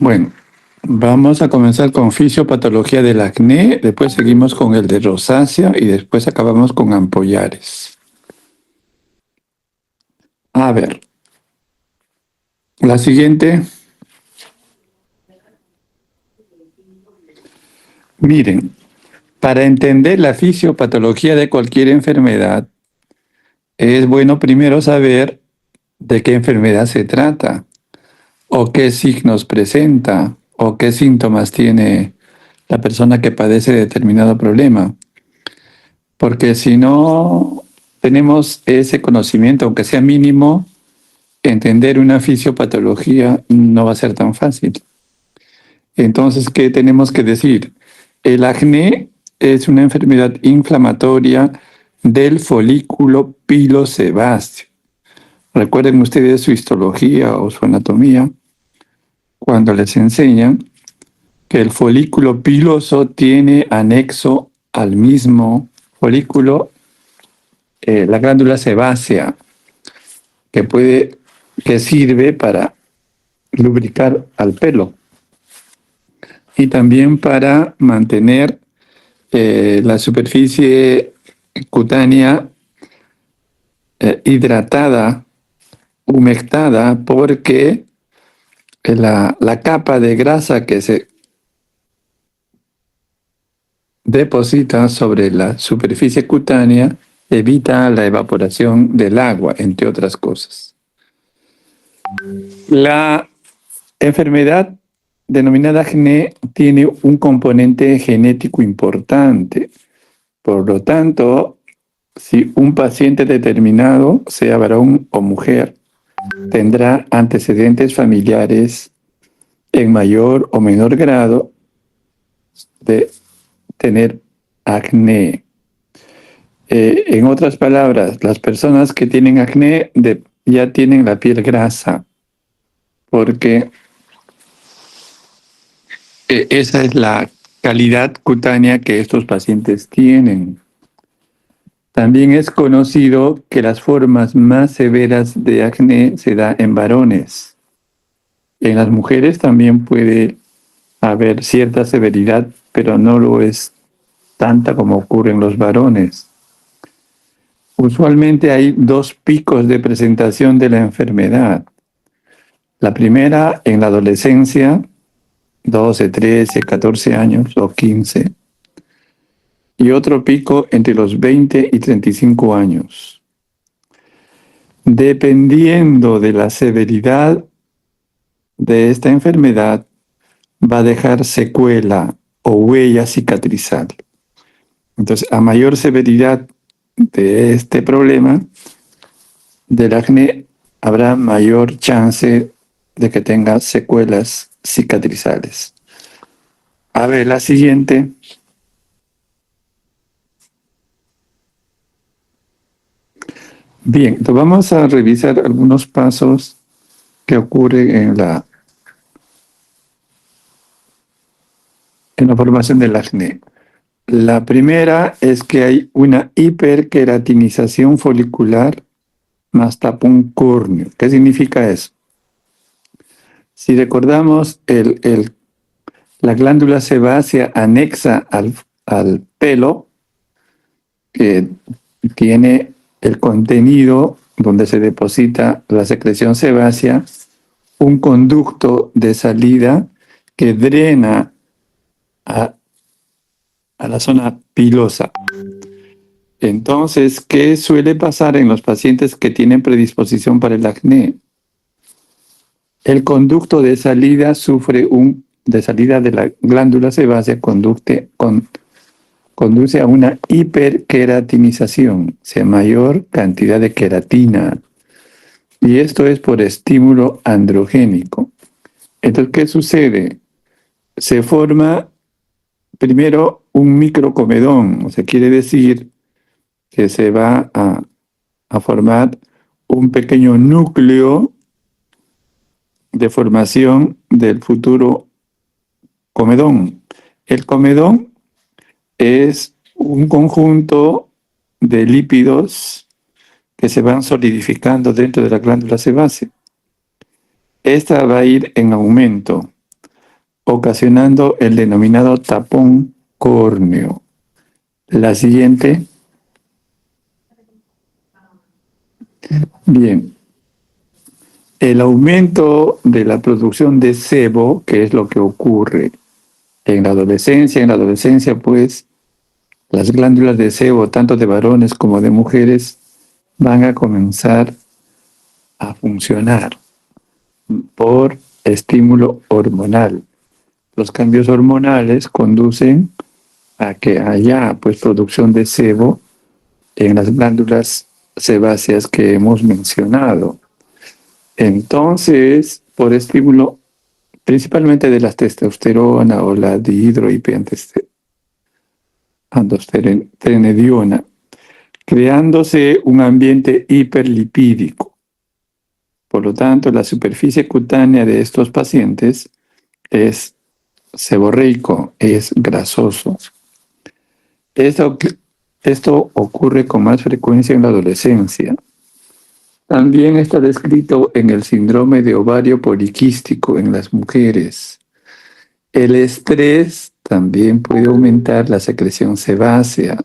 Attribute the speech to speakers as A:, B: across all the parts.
A: Bueno, vamos a comenzar con fisiopatología del acné, después seguimos con el de rosácea y después acabamos con ampollares. A ver, la siguiente. Miren, para entender la fisiopatología de cualquier enfermedad, es bueno primero saber de qué enfermedad se trata, o qué signos presenta, o qué síntomas tiene la persona que padece determinado problema. Porque si no tenemos ese conocimiento, aunque sea mínimo, entender una fisiopatología no va a ser tan fácil. Entonces, ¿qué tenemos que decir? El acné es una enfermedad inflamatoria del folículo pilosebáceo. Recuerden ustedes su histología o su anatomía cuando les enseñan que el folículo piloso tiene anexo al mismo folículo la glándula sebácea que sirve para lubricar al pelo y también para mantener la superficie cutánea hidratada, humectada, porque la capa de grasa que se deposita sobre la superficie cutánea evita la evaporación del agua, entre otras cosas. La enfermedad denominada acné tiene un componente genético importante. Por lo tanto, si un paciente determinado, sea varón o mujer, tendrá antecedentes familiares en mayor o menor grado de tener acné. En otras palabras, las personas que tienen acné ya tienen la piel grasa, porque esa es la calidad cutánea que estos pacientes tienen. También es conocido que las formas más severas de acné se da en varones. En las mujeres también puede haber cierta severidad, pero no lo es tanta como ocurre en los varones. Usualmente hay dos picos de presentación de la enfermedad. La primera en la adolescencia, 12, 13, 14 años o 15. Y otro pico entre los 20 y 35 años. Dependiendo de la severidad de esta enfermedad, va a dejar secuela o huella cicatrizal. Entonces, a mayor severidad de este problema del acné, habrá mayor chance de que tenga secuelas cicatrizales. A ver, la siguiente. Bien, entonces vamos a revisar algunos pasos que ocurren en la formación del acné. La primera es que hay una hiperqueratinización folicular más tapón córneo. ¿Qué significa eso? Si recordamos, la glándula sebácea anexa al pelo, que tiene el contenido donde se deposita la secreción sebácea, un conducto de salida que drena a la zona pilosa. Entonces, ¿qué suele pasar en los pacientes que tienen predisposición para el acné? El conducto de salida de salida de la glándula sebácea conduce a una hiperqueratinización, o sea, mayor cantidad de queratina. Y esto es por estímulo androgénico. Entonces, ¿qué sucede? Se forma primero un microcomedón, o sea, quiere decir que se va a formar un pequeño núcleo de formación del futuro comedón. El comedón es un conjunto de lípidos que se van solidificando dentro de la glándula sebácea. Esta va a ir en aumento. ocasionando el denominado tapón córneo. La siguiente. Bien. El aumento de la producción de sebo, que es lo que ocurre en la adolescencia, pues, las glándulas de sebo, tanto de varones como de mujeres, van a comenzar a funcionar por estímulo hormonal. Los cambios hormonales conducen a que haya, pues, producción de sebo en las glándulas sebáceas que hemos mencionado. Entonces, por estímulo principalmente de la testosterona o la dihidrohiperandostenediona, creándose un ambiente hiperlipídico. Por lo tanto, la superficie cutánea de estos pacientes es seborreico, es grasoso. Esto ocurre con más frecuencia en la adolescencia. También está descrito en el síndrome de ovario poliquístico en las mujeres. El estrés también puede aumentar la secreción sebácea.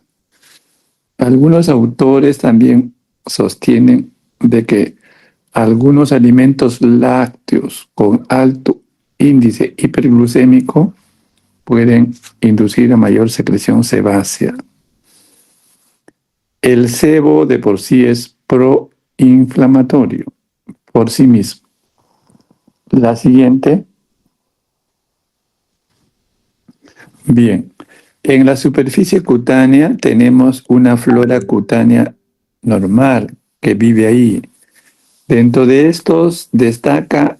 A: Algunos autores también sostienen de que algunos alimentos lácteos con alto índice hiperglucémico pueden inducir a mayor secreción sebácea. El sebo de por sí es proinflamatorio por sí mismo. La siguiente. Bien, en la superficie cutánea tenemos una flora cutánea normal que vive ahí. Dentro de estos destaca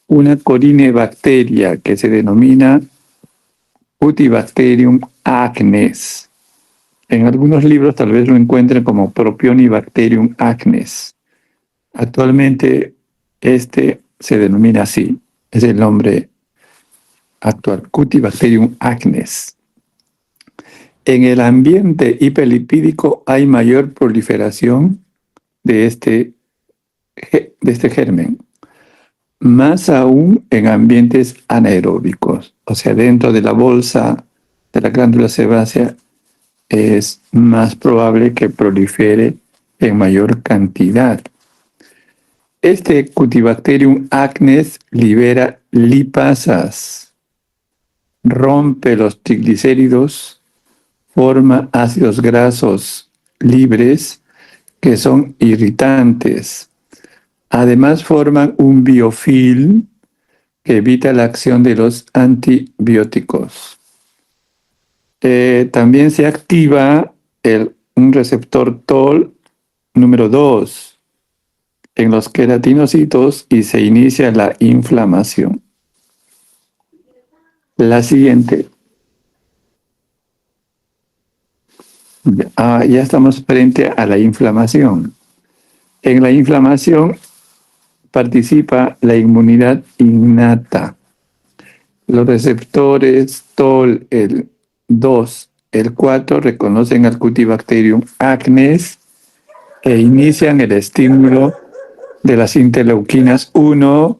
A: una corinebacteria que se denomina Cutibacterium acnes. En algunos libros tal vez lo encuentren como Propionibacterium acnes. Actualmente este se denomina así, es el nombre actual, Cutibacterium acnes. En el ambiente hiperlipídico hay mayor proliferación de este germen, más aún en ambientes anaeróbicos, o sea, dentro de la bolsa de la glándula sebácea es más probable que prolifere en mayor cantidad. Este Cutibacterium acnes libera lipasas, rompe los triglicéridos, forma ácidos grasos libres que son irritantes. Además forman un biofilm que evita la acción de los antibióticos. También se activa un receptor TOL número 2 en los queratinocitos y se inicia la inflamación. La siguiente. Ya estamos frente a la inflamación. En la inflamación participa la inmunidad innata. Los receptores TOL, el 2, el 4 reconocen al Cutibacterium acnes e inician el estímulo de las interleuquinas 1,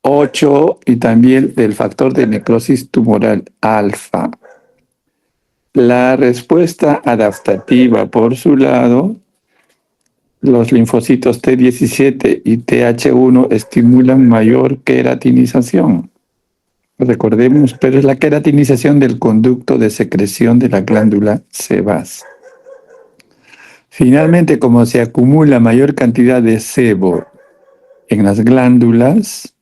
A: 8 y también del factor de necrosis tumoral alfa. La respuesta adaptativa, por su lado, los linfocitos T17 y TH1 estimulan mayor queratinización. Recordemos, pero es la queratinización del conducto de secreción de la glándula sebácea. Finalmente, como se acumula mayor cantidad de sebo en las glándulas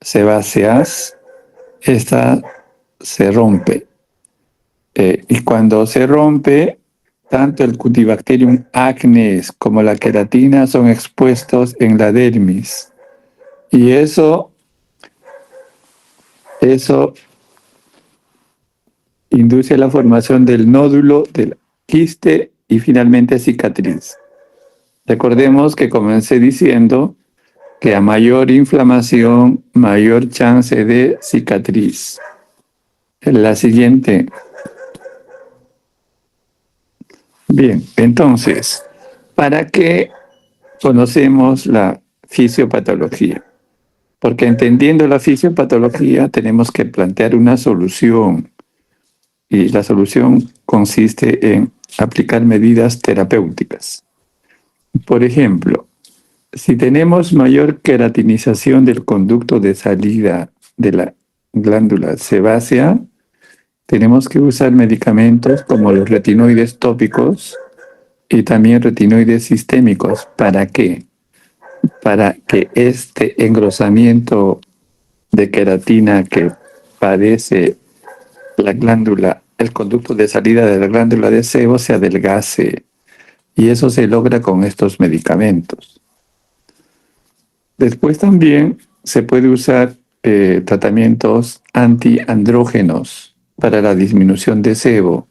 A: sebáceas, esta se rompe. Y cuando se rompe, tanto el Cutibacterium acnes como la queratina son expuestos en la dermis. Y eso induce la formación del nódulo, del quiste y finalmente cicatriz. Recordemos que comencé diciendo que a mayor inflamación, mayor chance de cicatriz. La siguiente. Bien, entonces, ¿para qué conocemos la fisiopatología? porque entendiendo la fisiopatología tenemos que plantear una solución y la solución consiste en aplicar medidas terapéuticas. Por ejemplo, si tenemos mayor queratinización del conducto de salida de la glándula sebácea, tenemos que usar medicamentos como los retinoides tópicos y también retinoides sistémicos. ¿Para qué? Para que este engrosamiento de queratina que padece la glándula, el conducto de salida de la glándula de sebo se adelgace, y eso se logra con estos medicamentos. Después también se puede usar tratamientos antiandrógenos para la disminución de sebo.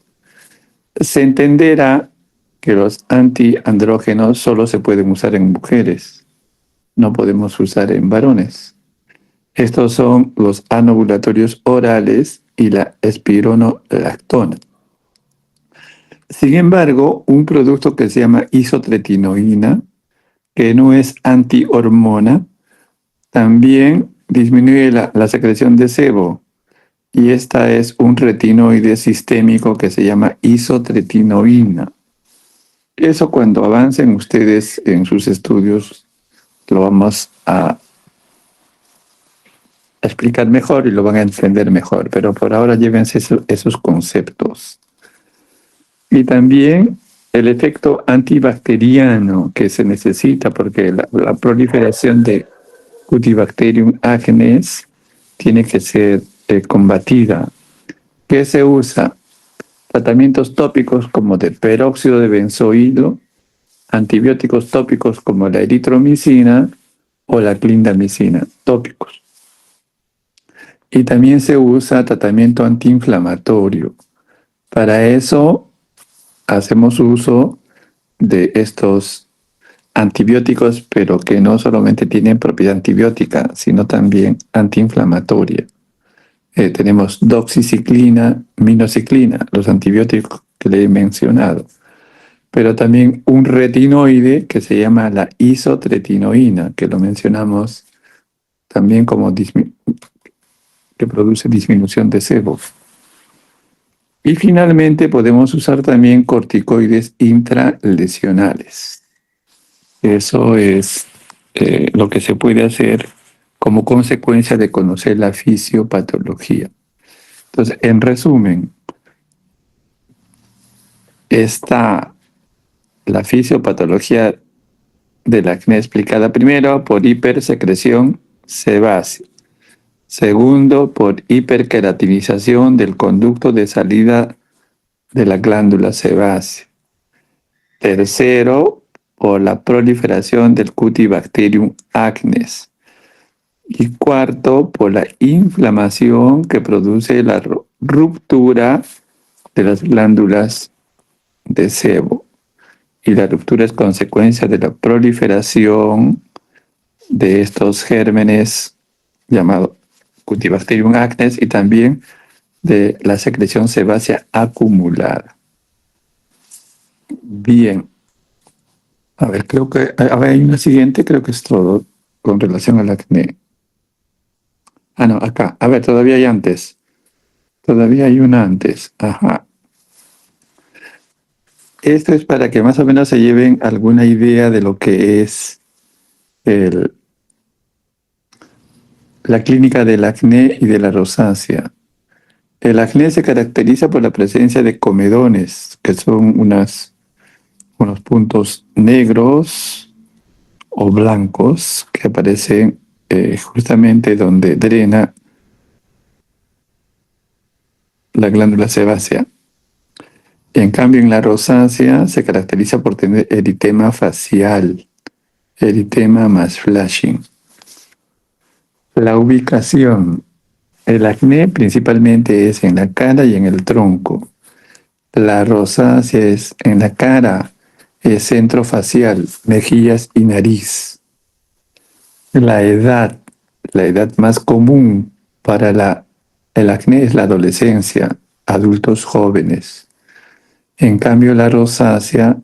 A: Se entenderá que los antiandrógenos solo se pueden usar en mujeres, no podemos usar en varones. Estos son los anovulatorios orales y la espironolactona. Sin embargo, un producto que se llama isotretinoína, que no es antihormona, también disminuye la secreción de sebo, y esta es un retinoide sistémico que se llama isotretinoína. Eso, cuando avancen ustedes en sus estudios, lo vamos a explicar mejor y lo van a entender mejor, pero por ahora llévense esos conceptos. Y también el efecto antibacteriano que se necesita, porque la proliferación de Cutibacterium acnes tiene que ser combatida. ¿Qué se usa? Tratamientos tópicos como de peróxido de benzoilo, antibióticos tópicos como la eritromicina o la clindamicina, tópicos. Y también se usa tratamiento antiinflamatorio. Para eso hacemos uso de estos antibióticos, pero que no solamente tienen propiedad antibiótica, sino también antiinflamatoria. Tenemos doxiciclina, minociclina, los antibióticos que le he mencionado, pero también un retinoide que se llama la isotretinoína, que lo mencionamos también como que produce disminución de sebo. Y finalmente podemos usar también corticoides intralesionales. Eso es lo que se puede hacer como consecuencia de conocer la fisiopatología. Entonces, en resumen, está la fisiopatología del acné explicada primero por hipersecreción sebácea. Segundo, por hiperqueratinización del conducto de salida de la glándula sebácea. Tercero, por la proliferación del Cutibacterium acnes. Y cuarto, por la inflamación que produce la ruptura de las glándulas de sebo. Y la ruptura es consecuencia de la proliferación de estos gérmenes llamados Cutibacterium acnes y también de la secreción sebácea acumulada. Bien. A ver, creo que hay una siguiente, creo que es todo con relación al acné. Ah, no, acá. A ver, todavía hay antes. Todavía hay una antes. Ajá. Esto es para que más o menos se lleven alguna idea de lo que es la clínica del acné y de la rosácea. El acné se caracteriza por la presencia de comedones, que son unos puntos negros o blancos que aparecen justamente donde drena la glándula sebácea. En cambio, en la rosácea se caracteriza por tener eritema facial, eritema más flashing. La ubicación. El acné principalmente es en la cara y en el tronco. La rosácea es en la cara, centro facial, mejillas y nariz. La edad más común para el acné es la adolescencia, adultos jóvenes. En cambio, la rosácea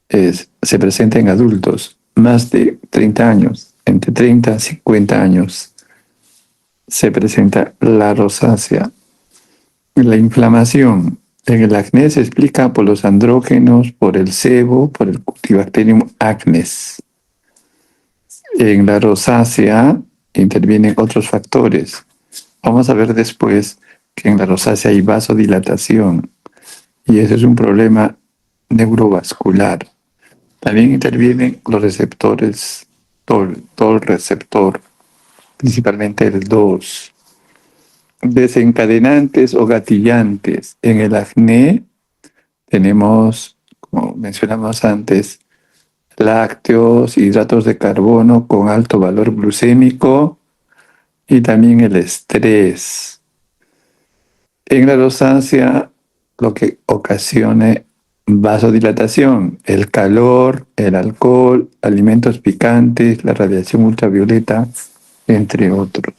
A: se presenta en adultos, más de 30 años, entre 30 a 50 años, se presenta la rosácea. La inflamación en el acné se explica por los andrógenos, por el sebo, por el Cutibacterium acnes. En la rosácea intervienen otros factores. Vamos a ver después que en la rosácea hay vasodilatación y ese es un problema neurovascular. También intervienen los receptores, todo el receptor, principalmente el 2. Desencadenantes o gatillantes. En el acné tenemos, como mencionamos antes, lácteos, hidratos de carbono con alto valor glucémico y también el estrés. En la rosácea, lo que ocasiona vasodilatación, el calor, el alcohol, alimentos picantes, la radiación ultravioleta, entre otros.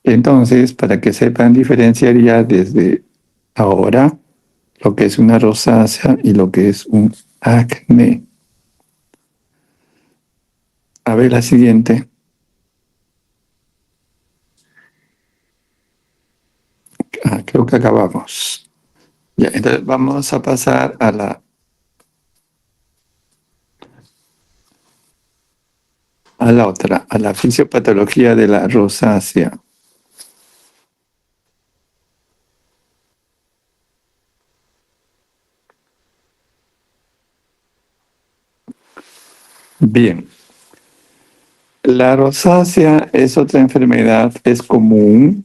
A: Entonces, para que sepan diferenciar ya desde ahora lo que es una rosácea y lo que es un acné. A ver la siguiente. Creo que acabamos. Ya, entonces vamos a pasar a la otra, a la fisiopatología de la rosácea. Bien, la rosácea es otra enfermedad, es común.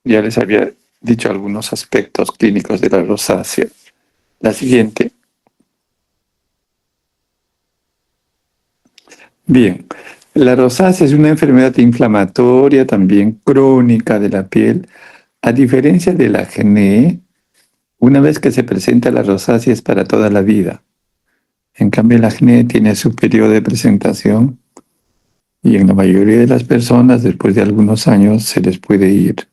A: Ya les había dicho algunos aspectos clínicos de la rosácea. La siguiente. Bien, la rosácea es una enfermedad inflamatoria, también crónica de la piel. A diferencia del acné, una vez que se presenta la rosácea es para toda la vida. En cambio, el acné tiene su periodo de presentación y en la mayoría de las personas, después de algunos años, se les puede ir.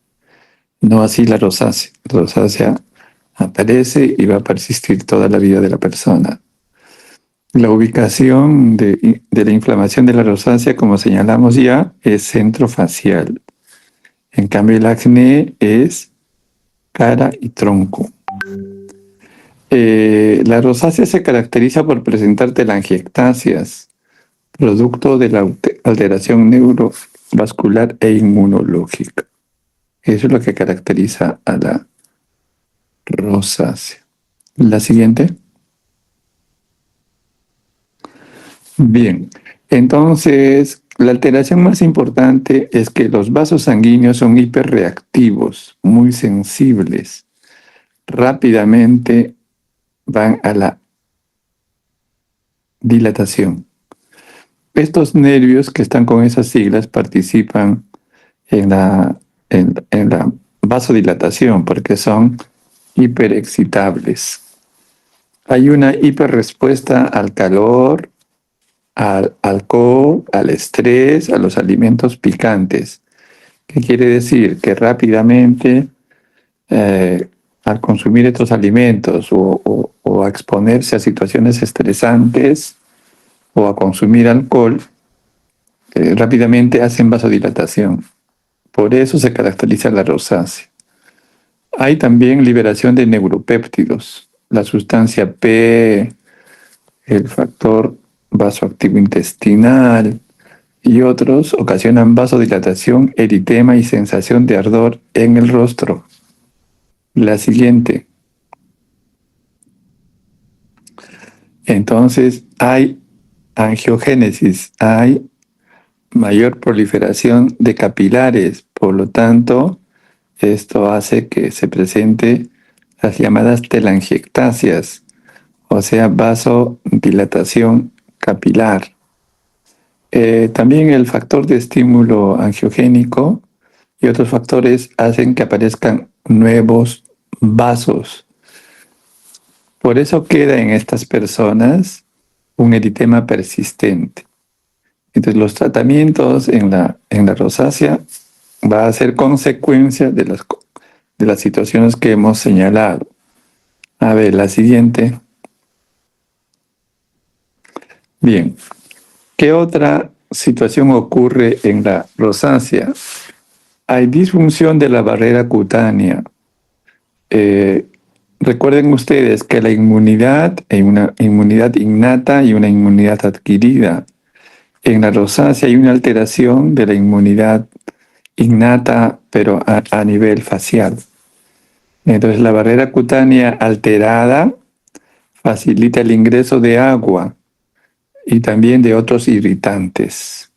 A: No así la rosácea. La rosácea aparece y va a persistir toda la vida de la persona. La ubicación de la inflamación de la rosácea, como señalamos ya, es centrofacial. En cambio, el acné es cara y tronco. La rosácea se caracteriza por presentar telangiectasias, producto de la alteración neurovascular e inmunológica. Eso es lo que caracteriza a la rosácea. La siguiente. Bien, entonces la alteración más importante es que los vasos sanguíneos son hiperreactivos, muy sensibles. Rápidamente van a la dilatación. Estos nervios que están con esas siglas participan en la vasodilatación porque son hiperexcitables. Hay una hiperrespuesta al calor, al alcohol, al estrés, a los alimentos picantes. ¿Qué quiere decir? Que rápidamente, al consumir estos alimentos o a exponerse a situaciones estresantes o a consumir alcohol, rápidamente hacen vasodilatación. Por eso se caracteriza la rosácea. Hay también liberación de neuropéptidos. La sustancia P, el factor vasoactivo intestinal y otros ocasionan vasodilatación, eritema y sensación de ardor en el rostro. La siguiente. Entonces hay angiogénesis, hay mayor proliferación de capilares, por lo tanto, esto hace que se presente las llamadas telangiectasias, o sea, vasodilatación capilar. También el factor de estímulo angiogénico y otros factores hacen que aparezcan nuevos vasos. Por eso queda en estas personas un eritema persistente. Entonces los tratamientos en la rosácea va a ser consecuencia de las situaciones que hemos señalado. A ver, la siguiente. Bien, ¿qué otra situación ocurre en la rosácea? Hay disfunción de la barrera cutánea. Eh, Recuerden ustedes que la inmunidad hay una inmunidad innata y una inmunidad adquirida. En la rosácea hay una alteración de la inmunidad innata, pero a nivel facial. Entonces, la barrera cutánea alterada facilita el ingreso de agua y también de otros irritantes.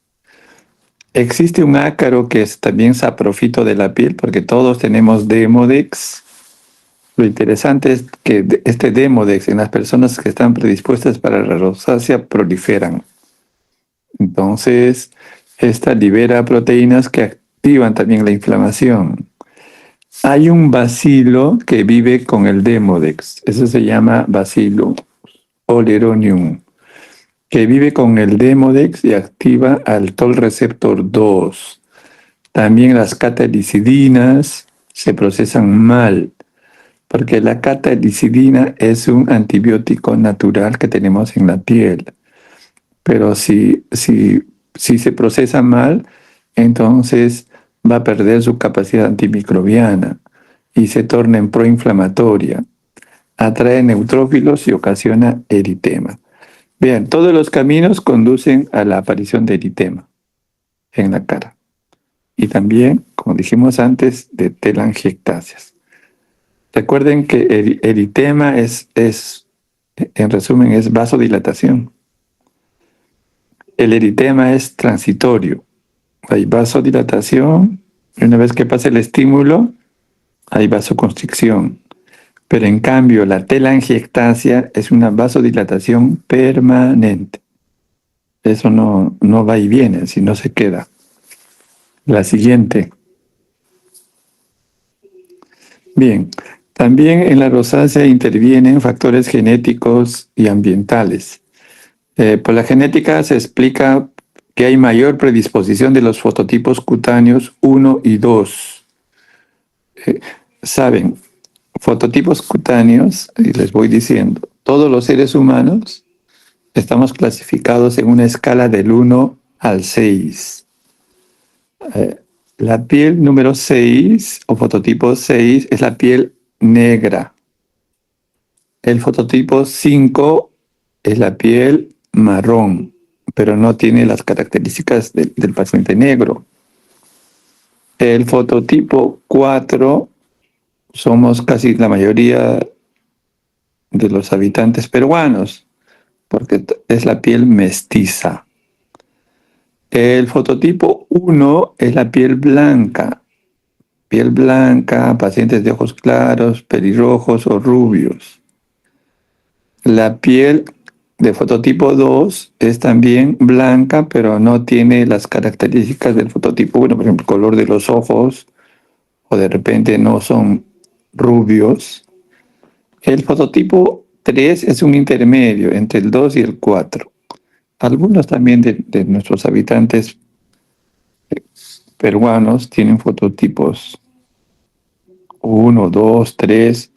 A: Existe un ácaro que es también saprofito de la piel, porque todos tenemos Demodex. Lo interesante es que este Demodex en las personas que están predispuestas para la rosácea proliferan. Entonces, esta libera proteínas que activan también la inflamación. Hay un bacilo que vive con el Demodex. Eso se llama Bacillus oleronium, que vive con el Demodex y activa al Toll receptor 2. También las catalicidinas se procesan mal, porque la catalicidina es un antibiótico natural que tenemos en la piel. Pero si se procesa mal, entonces va a perder su capacidad antimicrobiana y se torna en proinflamatoria. Atrae neutrófilos y ocasiona eritema. Vean, todos los caminos conducen a la aparición de eritema en la cara. Y también, como dijimos antes, de telangiectasias. Recuerden que el eritema en resumen, es vasodilatación. El eritema es transitorio. Hay vasodilatación, y una vez que pasa el estímulo, hay vasoconstricción. Pero en cambio, la telangiectasia es una vasodilatación permanente. Eso no va y viene, sino se queda. La siguiente. Bien, también en la rosácea intervienen factores genéticos y ambientales. Por la genética se explica que hay mayor predisposición de los fototipos cutáneos 1 y 2. Saben, fototipos cutáneos, y les voy diciendo, todos los seres humanos estamos clasificados en una escala del 1 al 6. La piel número 6 o fototipo 6 es la piel negra. El fototipo 5 es la piel marrón, pero no tiene las características del paciente negro. El fototipo 4 somos casi la mayoría de los habitantes peruanos, porque es la piel mestiza. El fototipo 1 es la piel blanca, pacientes de ojos claros, pelirrojos o rubios. La piel de fototipo 2 es también blanca, pero no tiene las características del fototipo 1, por ejemplo, el color de los ojos, o de repente no son rubios. El fototipo 3 es un intermedio entre el 2 y el 4. Algunos también de nuestros habitantes peruanos tienen fototipos 1, 2, 3,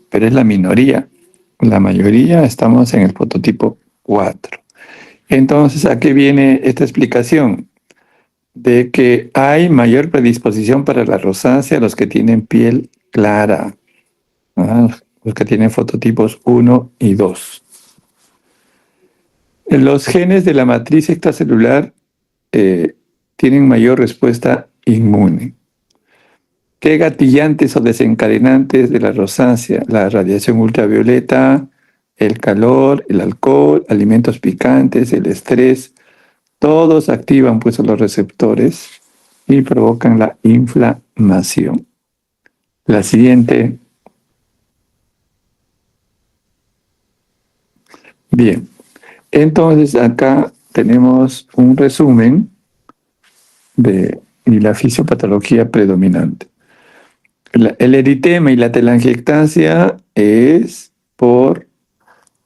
A: pero es la minoría. La mayoría estamos en el fototipo 4. Entonces, ¿a qué viene esta explicación? De que hay mayor predisposición para la rosácea a los que tienen piel clara, ¿no? Los que tienen fototipos 1 y 2. Los genes de la matriz extracelular tienen mayor respuesta inmune. ¿Qué gatillantes o desencadenantes de la rosácea? La radiación ultravioleta, el calor, el alcohol, alimentos picantes, el estrés, todos activan pues los receptores y provocan la inflamación. La siguiente. Bien, entonces acá tenemos un resumen de la fisiopatología predominante. El eritema y la telangiectasia es por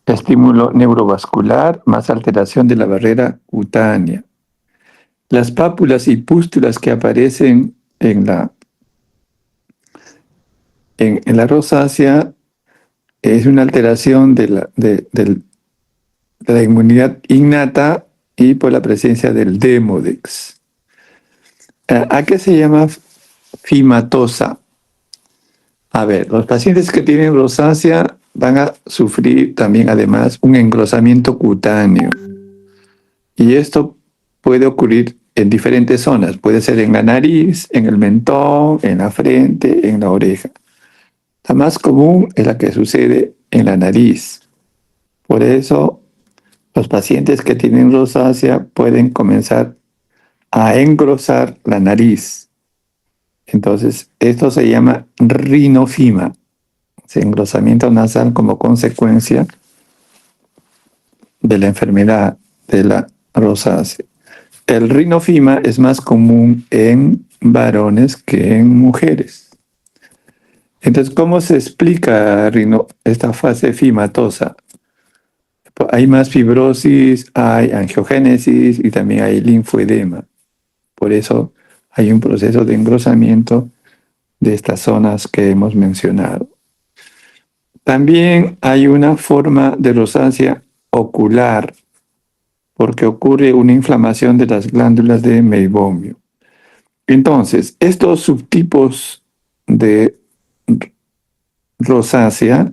A: estímulo neurovascular más alteración de la barrera cutánea. Las pápulas y pústulas que aparecen en la rosácea es una alteración de la inmunidad innata y por la presencia del Demodex. ¿A qué se llama fimatosa? A ver, los pacientes que tienen rosácea van a sufrir también además un engrosamiento cutáneo. Y esto puede ocurrir en diferentes zonas. Puede ser en la nariz, en el mentón, en la frente, en la oreja. La más común es la que sucede en la nariz. Por eso, los pacientes que tienen rosácea pueden comenzar a engrosar la nariz. Entonces, esto se llama rinofima, engrosamiento nasal como consecuencia de la enfermedad de la rosácea. El rinofima es más común en varones que en mujeres. Entonces, ¿cómo se explica esta fase fimatosa? Hay más fibrosis, hay angiogénesis y también hay linfoedema. Por eso hay un proceso de engrosamiento de estas zonas que hemos mencionado. También hay una forma de rosácea ocular, porque ocurre una inflamación de las glándulas de meibomio. Entonces, estos subtipos de rosácea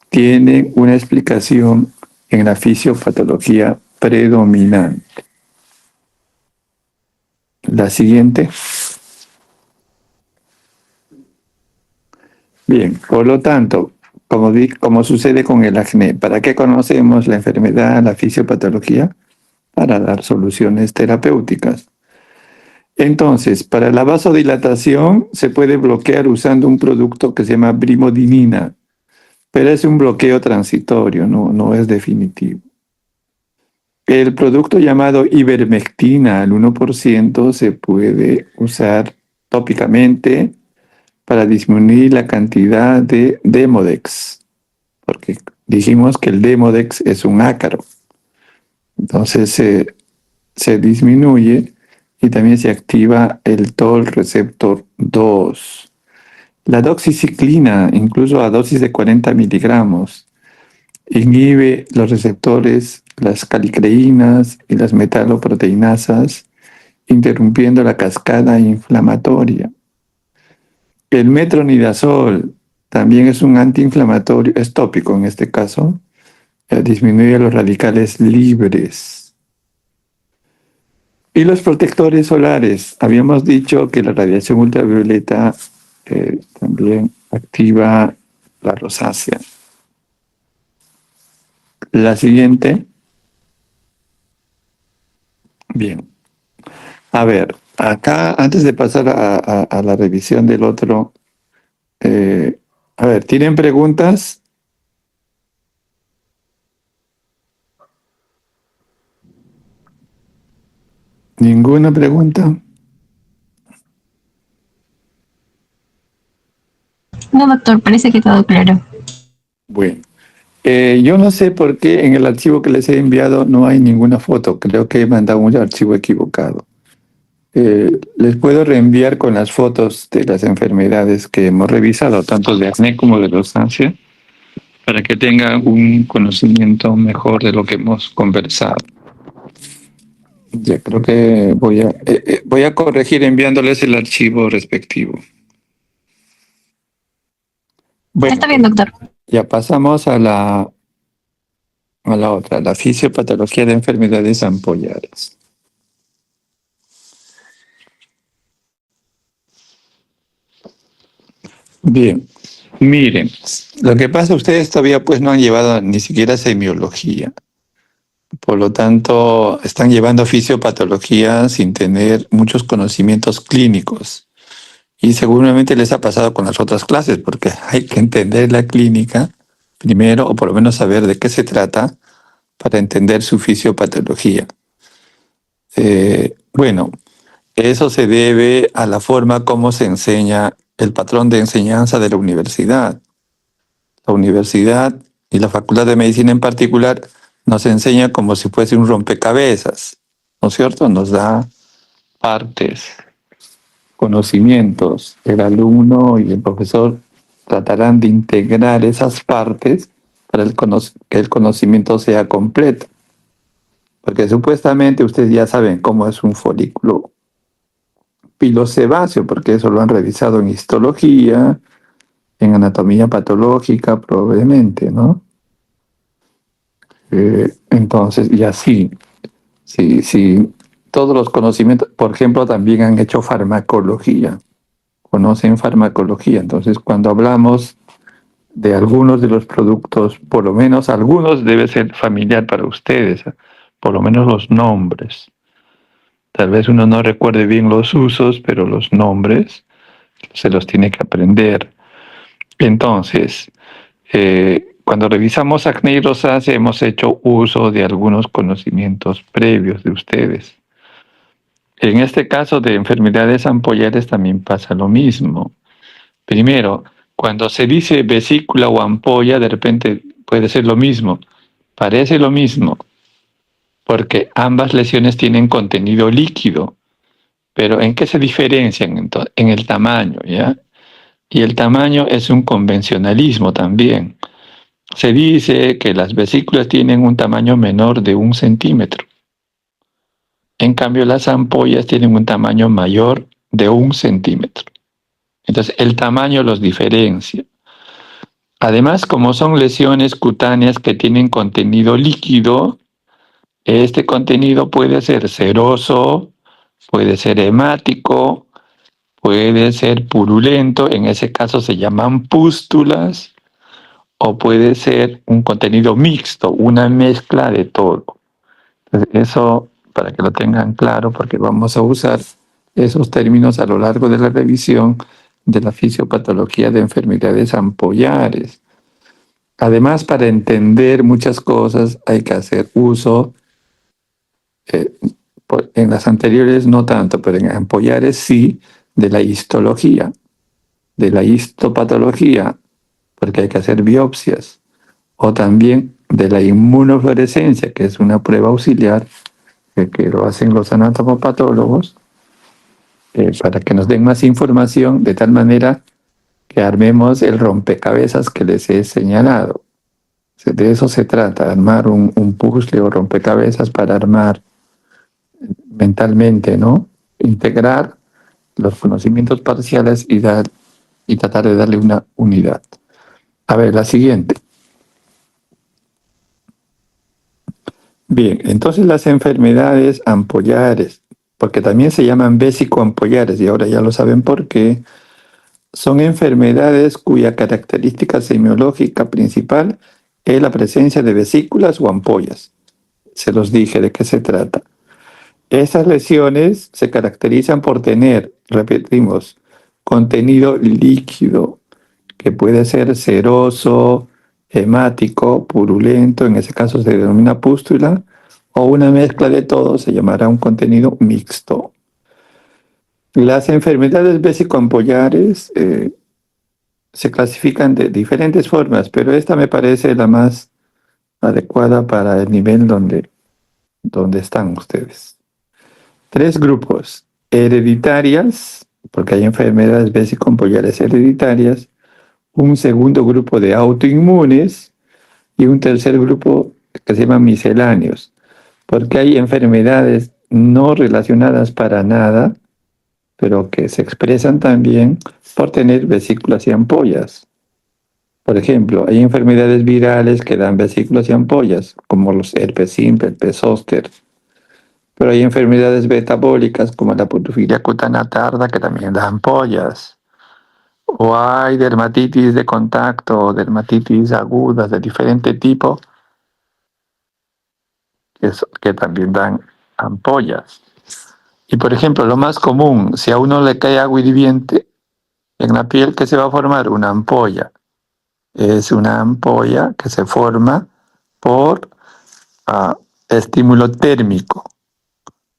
A: tienen una explicación en la fisiopatología predominante. La siguiente. Bien, por lo tanto, como sucede con el acné, ¿para qué conocemos la enfermedad, la fisiopatología? Para dar soluciones terapéuticas. Entonces, para la vasodilatación se puede bloquear usando un producto que se llama brimodinina, pero es un bloqueo transitorio, no es definitivo. El producto llamado ivermectina al 1% se puede usar tópicamente para disminuir la cantidad de Demodex, porque dijimos que el Demodex es un ácaro. Entonces se disminuye y también se activa el TOL receptor 2. La doxiciclina, incluso a dosis de 40 miligramos, inhibe los receptores, las calicreínas y las metaloproteinasas, interrumpiendo la cascada inflamatoria. El metronidazol también es un antiinflamatorio, es tópico en este caso, disminuye los radicales libres. Y los protectores solares, habíamos dicho que la radiación ultravioleta también activa la rosácea. La siguiente. Bien. A ver, acá antes de pasar a la revisión del otro, a ver, ¿tienen preguntas? ¿Ninguna pregunta?
B: No, doctor, parece que todo claro.
A: Bueno, yo no sé por qué en el archivo que les he enviado no hay ninguna foto. Creo que he mandado un archivo equivocado. Les puedo reenviar con las fotos de las enfermedades que hemos revisado, tanto de acné como de rosácea, para que tengan un conocimiento mejor de lo que hemos conversado. Ya creo que voy a corregir enviándoles el archivo respectivo. Bueno,
B: Está bien, doctor.
A: ya pasamos a la otra, la fisiopatología de enfermedades ampollares. Bien, miren, lo que pasa, ustedes todavía pues no han llevado ni siquiera semiología. Por lo tanto, están llevando fisiopatología sin tener muchos conocimientos clínicos. Y seguramente les ha pasado con las otras clases, porque hay que entender la clínica primero, o por lo menos saber de qué se trata, para entender su fisiopatología. Bueno, eso se debe a la forma como se enseña el patrón de enseñanza de la universidad. La universidad y la Facultad de Medicina en particular nos enseña como si fuese un rompecabezas, ¿no es cierto? Nos da partes, conocimientos. El alumno y el profesor tratarán de integrar esas partes para que el conocimiento sea completo. Porque supuestamente ustedes ya saben cómo es un folículo pilosebáceo, porque eso lo han revisado en histología, en anatomía patológica probablemente, ¿no? Entonces, y así, si todos los conocimientos, por ejemplo, también han hecho farmacología, conocen farmacología. Entonces, cuando hablamos de algunos de los productos, por lo menos algunos debe ser familiar para ustedes, por lo menos los nombres. Tal vez uno no recuerde bien los usos, pero los nombres se los tiene que aprender. Entonces, cuando revisamos acné y rosácea hemos hecho uso de algunos conocimientos previos de ustedes. En este caso de enfermedades ampollares también pasa lo mismo. Primero, cuando se dice vesícula o ampolla, de repente puede ser lo mismo, parece lo mismo, porque ambas lesiones tienen contenido líquido, pero ¿en qué se diferencian? En el tamaño, ¿ya? Y el tamaño es un convencionalismo también. Se dice que las vesículas tienen un tamaño menor de 1 centímetro. En cambio, las ampollas tienen un tamaño mayor de 1 centímetro. Entonces, el tamaño los diferencia. Además, como son lesiones cutáneas que tienen contenido líquido, este contenido puede ser seroso, puede ser hemático, puede ser purulento, en ese caso se llaman pústulas, o puede ser un contenido mixto, una mezcla de todo. Entonces, eso para que lo tengan claro, porque vamos a usar esos términos a lo largo de la revisión de la fisiopatología de enfermedades ampollares. Además, para entender muchas cosas hay que hacer uso, eh, en las anteriores no tanto, pero en ampollares sí, de la histología, de la histopatología, porque hay que hacer biopsias, o también de la inmunofluorescencia, que es una prueba auxiliar que lo hacen los anatomopatólogos, para que nos den más información de tal manera que armemos el rompecabezas que les he señalado. De eso se trata, armar un puzzle o rompecabezas para armar mentalmente, ¿no? Integrar los conocimientos parciales y tratar de darle una unidad. A ver, la siguiente. Bien, entonces las enfermedades ampollares, porque también se llaman vésico-ampallares, y ahora ya lo saben por qué, son enfermedades cuya característica semiológica principal es la presencia de vesículas o ampollas. Se los dije de qué se trata. Esas lesiones se caracterizan por tener, repetimos, contenido líquido, que puede ser seroso, hemático, purulento, en ese caso se denomina pústula, o una mezcla de todo, se llamará un contenido mixto. Las enfermedades vésico-ampallares se clasifican de diferentes formas, pero esta me parece la más adecuada para el nivel donde están ustedes. 3 grupos: hereditarias, porque hay enfermedades vésico-ampallares hereditarias; un segundo grupo de autoinmunes y un tercer grupo que se llama misceláneos, porque hay enfermedades no relacionadas para nada, pero que se expresan también por tener vesículas y ampollas. Por ejemplo, hay enfermedades virales que dan vesículas y ampollas, como los herpes simple, herpes zóster. Pero hay enfermedades metabólicas como la porfiria cutánea tarda que también dan ampollas. O hay dermatitis de contacto o dermatitis agudas de diferente tipo que también dan ampollas. Y por ejemplo, lo más común, si a uno le cae agua hirviente en la piel, ¿qué se va a formar? Una ampolla. Es una ampolla que se forma por estímulo térmico,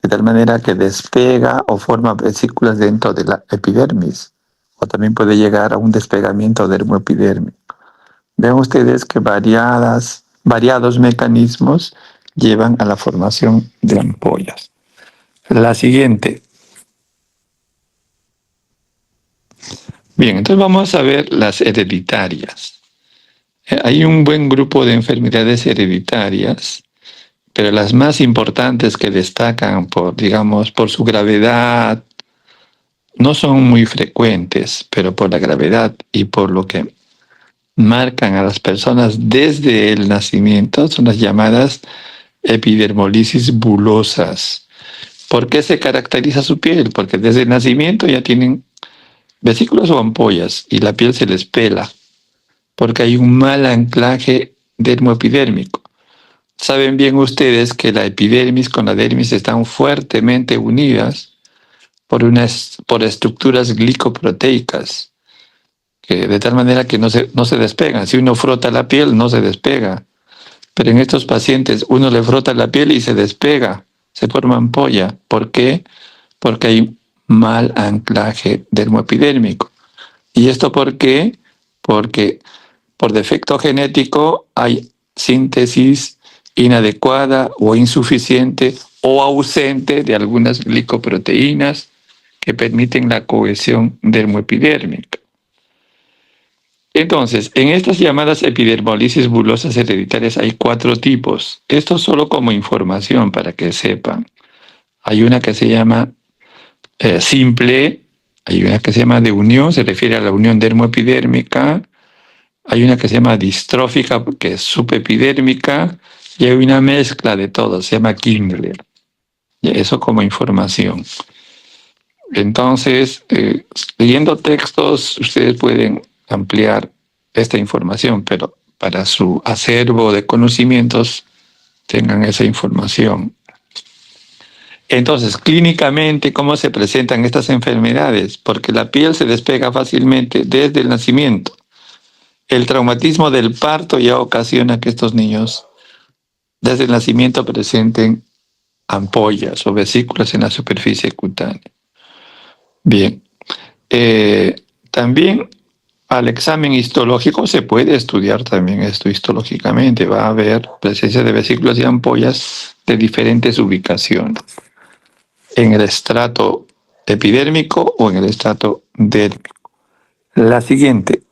A: de tal manera que despega o forma vesículas dentro de la epidermis, o también puede llegar a un despegamiento dermoepidérmico. Ven ustedes que variados mecanismos llevan a la formación de ampollas. La siguiente. Bien, entonces vamos a ver las hereditarias. Hay un buen grupo de enfermedades hereditarias, pero las más importantes que destacan por, digamos, por su gravedad, no son muy frecuentes, pero por la gravedad y por lo que marcan a las personas desde el nacimiento, son las llamadas epidermolisis bulosas. ¿Por qué se caracteriza su piel? Porque desde el nacimiento ya tienen vesículas o ampollas y la piel se les pela, porque hay un mal anclaje dermoepidérmico. Saben bien ustedes que la epidermis con la dermis están fuertemente unidas por estructuras glicoproteicas, que de tal manera que no se despegan. Si uno frota la piel, no se despega. Pero en estos pacientes uno le frota la piel y se despega, se forma ampolla. ¿Por qué? Porque hay mal anclaje dermoepidérmico. ¿Y esto por qué? Porque por defecto genético hay síntesis inadecuada o insuficiente o ausente de algunas glicoproteínas que permiten la cohesión dermoepidérmica. Entonces, en estas llamadas epidermolisis bulosas hereditarias hay 4 tipos. Esto solo como información para que sepan. Hay una que se llama simple, hay una que se llama de unión, se refiere a la unión dermoepidérmica. Hay una que se llama distrófica, que es subepidérmica, y hay una mezcla de todo, se llama Kindler. Eso como información. Entonces, leyendo textos, ustedes pueden ampliar esta información, pero para su acervo de conocimientos, tengan esa información. Entonces, clínicamente, ¿cómo se presentan estas enfermedades? Porque la piel se despega fácilmente desde el nacimiento. El traumatismo del parto ya ocasiona que estos niños desde el nacimiento presenten ampollas o vesículas en la superficie cutánea. Bien, también al examen histológico se puede estudiar también esto histológicamente. Va a haber presencia de vesículas y ampollas de diferentes ubicaciones, en el estrato epidérmico o en el estrato dérmico. La siguiente.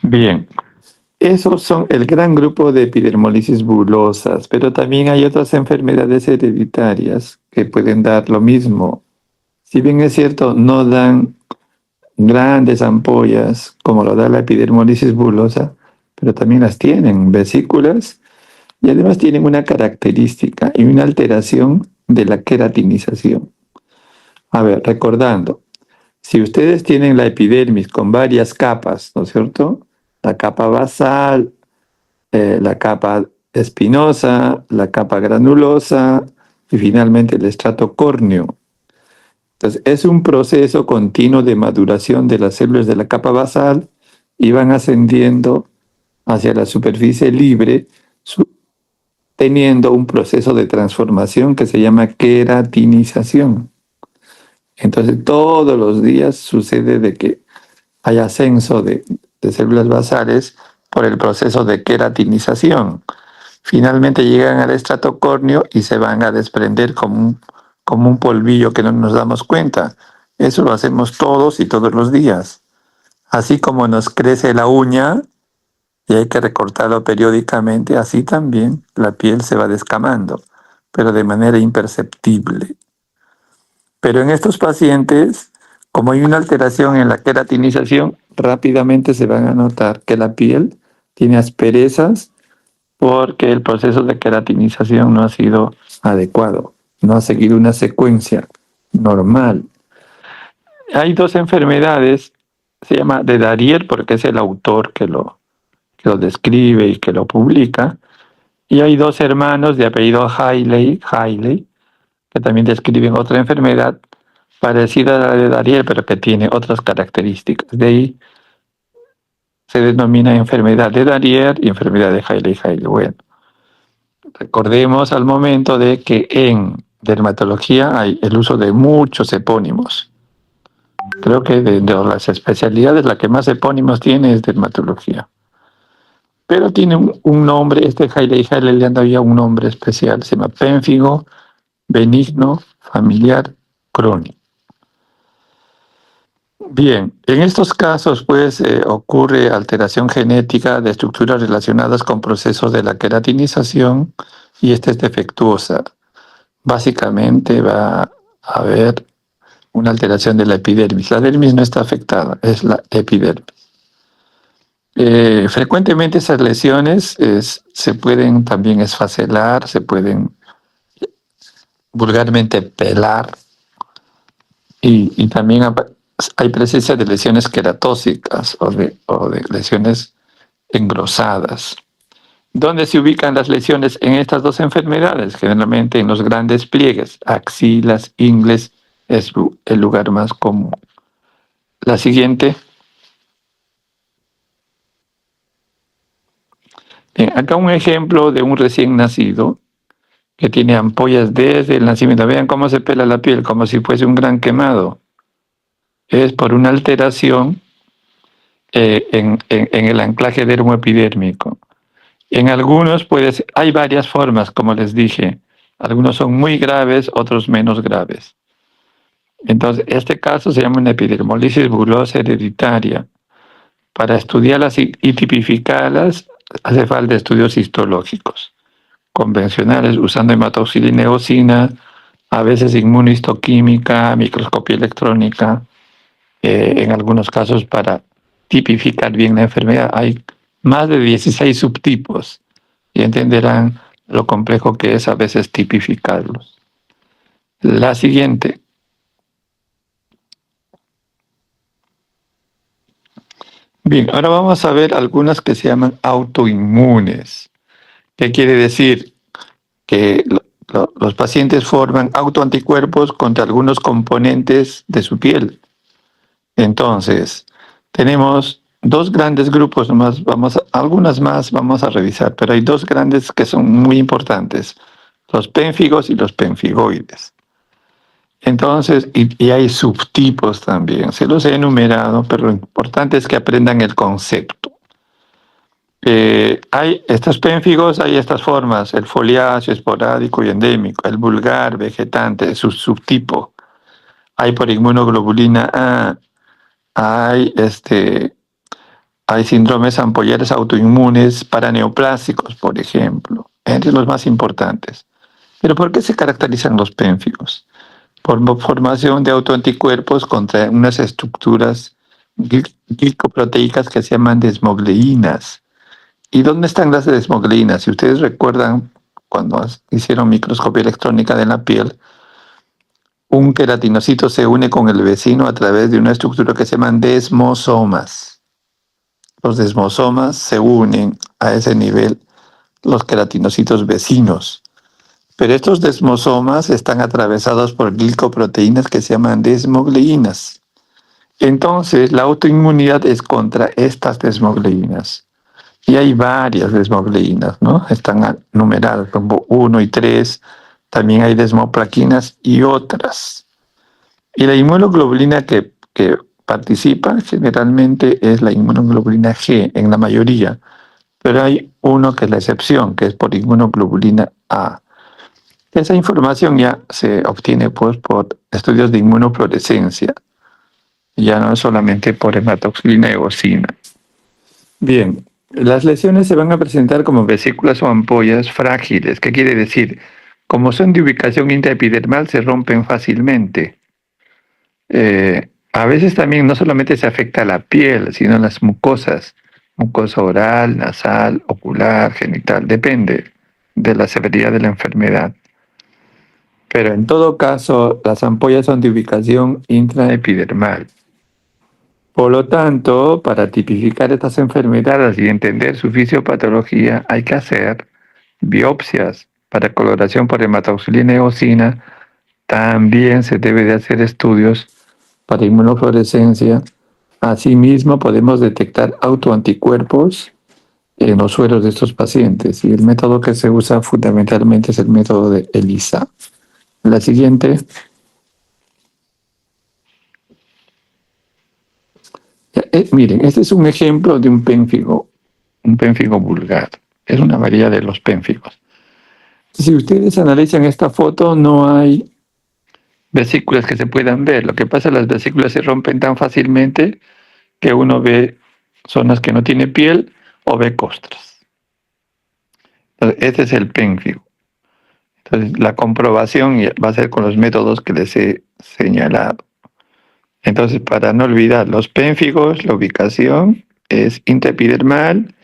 A: Bien, esos son el gran grupo de epidermolisis bulosas, pero también hay otras enfermedades hereditarias que pueden dar lo mismo. Si bien es cierto, no dan grandes ampollas como lo da la epidermolisis bulosa, pero también las tienen, vesículas, y además tienen una característica y una alteración de la queratinización. A ver, recordando, si ustedes tienen la epidermis con varias capas, ¿no es cierto? La capa basal, la capa espinosa, la capa granulosa y finalmente el estrato córneo. Entonces, es un proceso continuo de maduración de las células de la capa basal y van ascendiendo hacia la superficie libre, teniendo un proceso de transformación que se llama queratinización. Entonces, todos los días sucede de que hay ascenso de células basales por el proceso de queratinización. Finalmente llegan al estrato córneo y se van a desprender como un polvillo que no nos damos cuenta. Eso lo hacemos todos y todos los días. Así como nos crece la uña y hay que recortarlo periódicamente, así también la piel se va descamando, pero de manera imperceptible. Pero en estos pacientes, como hay una alteración en la queratinización, rápidamente se van a notar que la piel tiene asperezas porque el proceso de queratinización no ha sido adecuado, no ha seguido una secuencia normal. Hay 2 enfermedades, se llama de Darier porque es el autor que lo describe y que lo publica, y hay 2 hermanos de apellido Hailey, que también describen otra enfermedad parecida a la de Darier, pero que tiene otras características. De ahí se denomina enfermedad de Darier y enfermedad de Hailey. Bueno, recordemos al momento de que en dermatología hay el uso de muchos epónimos. Creo que de las especialidades la que más epónimos tiene es dermatología. Pero tiene un nombre, Hailey le han dado un nombre especial, se llama pénfigo benigno familiar crónico. Bien, en estos casos, pues, ocurre alteración genética de estructuras relacionadas con procesos de la queratinización y esta es defectuosa. Básicamente va a haber una alteración de la epidermis. La dermis no está afectada, es la epidermis. Frecuentemente esas lesiones se pueden también esfacelar, se pueden vulgarmente pelar y también hay presencia de lesiones queratóxicas o de lesiones engrosadas. ¿Dónde se ubican las lesiones en estas dos enfermedades? Generalmente en los grandes pliegues, axilas, ingles, es el lugar más común. La siguiente. Acá un ejemplo de un recién nacido que tiene ampollas desde el nacimiento. Vean cómo se pela la piel, como si fuese un gran quemado. Es por una alteración en el anclaje dermoepidérmico. En algunos hay varias formas, como les dije. Algunos son muy graves, otros menos graves. Entonces, este caso se llama una epidermolisis bulosa hereditaria. Para estudiarlas y tipificarlas, hace falta estudios histológicos convencionales usando hematoxilina y eosina, a veces inmunohistoquímica, microscopía electrónica, en algunos casos para tipificar bien la enfermedad. Hay más de 16 subtipos y entenderán lo complejo que es a veces tipificarlos. La siguiente. Bien, ahora vamos a ver algunas que se llaman autoinmunes. ¿Qué quiere decir? Que los pacientes forman autoanticuerpos contra algunos componentes de su piel. Entonces, tenemos dos grandes grupos, nomás algunas más vamos a revisar, pero hay dos grandes que son muy importantes, los pénfigos y los penfigoides. Entonces, y hay subtipos también, se los he enumerado, pero lo importante es que aprendan el concepto. Hay estos pénfigos, hay estas formas, el foliáceo, esporádico y endémico, el vulgar, vegetante, su subtipo. Hay por inmunoglobulina A, hay síndromes ampollares autoinmunes paraneoplásicos, por ejemplo, entre los más importantes. ¿Pero por qué se caracterizan los pénfigos? Por formación de autoanticuerpos contra unas estructuras glicoproteicas que se llaman desmogleínas. ¿Y dónde están las desmogleínas? Si ustedes recuerdan, cuando hicieron microscopía electrónica de la piel, un queratinocito se une con el vecino a través de una estructura que se llaman desmosomas. Los desmosomas se unen a ese nivel, los queratinocitos vecinos. Pero estos desmosomas están atravesados por glicoproteínas que se llaman desmogleínas. Entonces, la autoinmunidad es contra estas desmogleínas. Y hay varias desmogleínas, ¿no? Están numeradas como 1 y 3. También hay desmoplaquinas y otras. Y la inmunoglobulina que participa generalmente es la inmunoglobulina G en la mayoría, pero hay uno que es la excepción, que es por inmunoglobulina A. Esa información ya se obtiene pues, por estudios de inmunofluorescencia, ya no solamente por hematoxilina y eosina. Bien, las lesiones se van a presentar como vesículas o ampollas frágiles. ¿Qué quiere decir? Como son de ubicación intraepidermal, se rompen fácilmente. A veces también no solamente se afecta a la piel, sino a las mucosas, mucosa oral, nasal, ocular, genital, depende de la severidad de la enfermedad. Pero en todo caso, las ampollas son de ubicación intraepidermal. Por lo tanto, para tipificar estas enfermedades y entender su fisiopatología, hay que hacer biopsias para coloración por hematoxilina y eosina. También se debe de hacer estudios para inmunofluorescencia. Asimismo, podemos detectar autoanticuerpos en los sueros de estos pacientes y el método que se usa fundamentalmente es el método de ELISA. La siguiente. Miren, este es un ejemplo de un pénfigo vulgar. Es una variedad de los pénfigos. Si ustedes analizan esta foto, no hay vesículas que se puedan ver. Lo que pasa es que las vesículas se rompen tan fácilmente que uno ve zonas que no tiene piel o ve costras. Entonces, este es el pénfigo. Entonces, la comprobación va a ser con los métodos que les he señalado. Entonces, para no olvidar, los pénfigos, la ubicación es intraepidermal,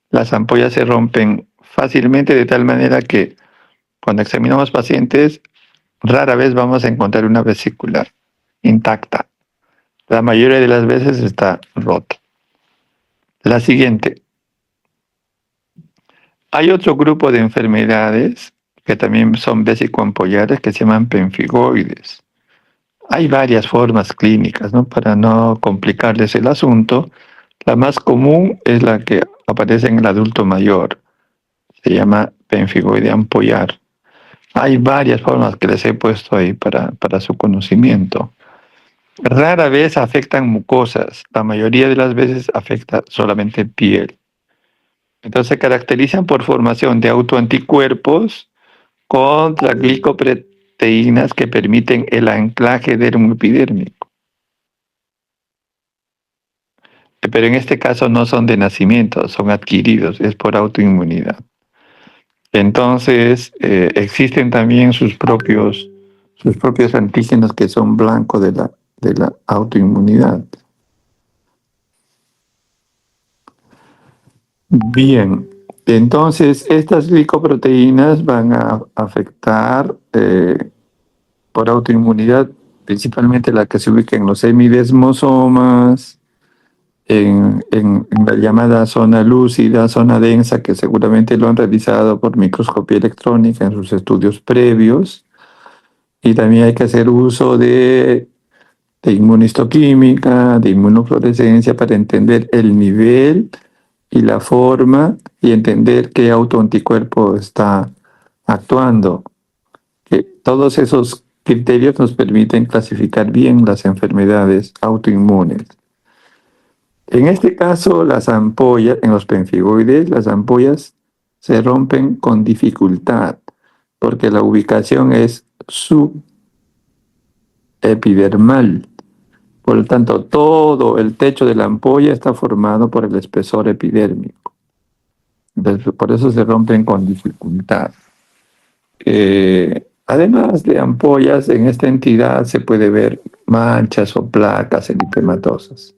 A: las ampollas se rompen fácilmente de tal manera que cuando examinamos pacientes, rara vez vamos a encontrar una vesícula intacta. La mayoría de las veces está rota. La siguiente. Hay otro grupo de enfermedades que también son vesicoampollares que se llaman penfigoides. Hay varias formas clínicas, ¿no? Para no complicarles el asunto, la más común es la que aparece en el adulto mayor. Se llama penfigoide ampollar. Hay varias formas que les he puesto ahí para su conocimiento. Rara vez afectan mucosas, la mayoría de las veces afecta solamente piel. Entonces se caracterizan por formación de autoanticuerpos contra glicoproteínas que permiten el anclaje dermoepidérmico. Pero en este caso no son de nacimiento, son adquiridos, es por autoinmunidad. Entonces existen también sus propios antígenos que son blancos de la autoinmunidad. Bien, entonces estas glicoproteínas van a afectar por autoinmunidad, principalmente la que se ubica en los semidesmosomas, en la llamada zona lúcida, zona densa, que seguramente lo han realizado por microscopía electrónica en sus estudios previos. Y también hay que hacer uso de inmunistoquímica, de inmunofluorescencia para entender el nivel y la forma y entender qué autoanticuerpo está actuando. Que todos esos criterios nos permiten clasificar bien las enfermedades autoinmunes. En este caso, las ampollas, en los penfigoides, las ampollas se rompen con dificultad porque la ubicación es subepidermal. Por lo tanto, todo el techo de la ampolla está formado por el espesor epidérmico. Entonces, por eso se rompen con dificultad. Además de ampollas, en esta entidad se puede ver manchas o placas eritematosas.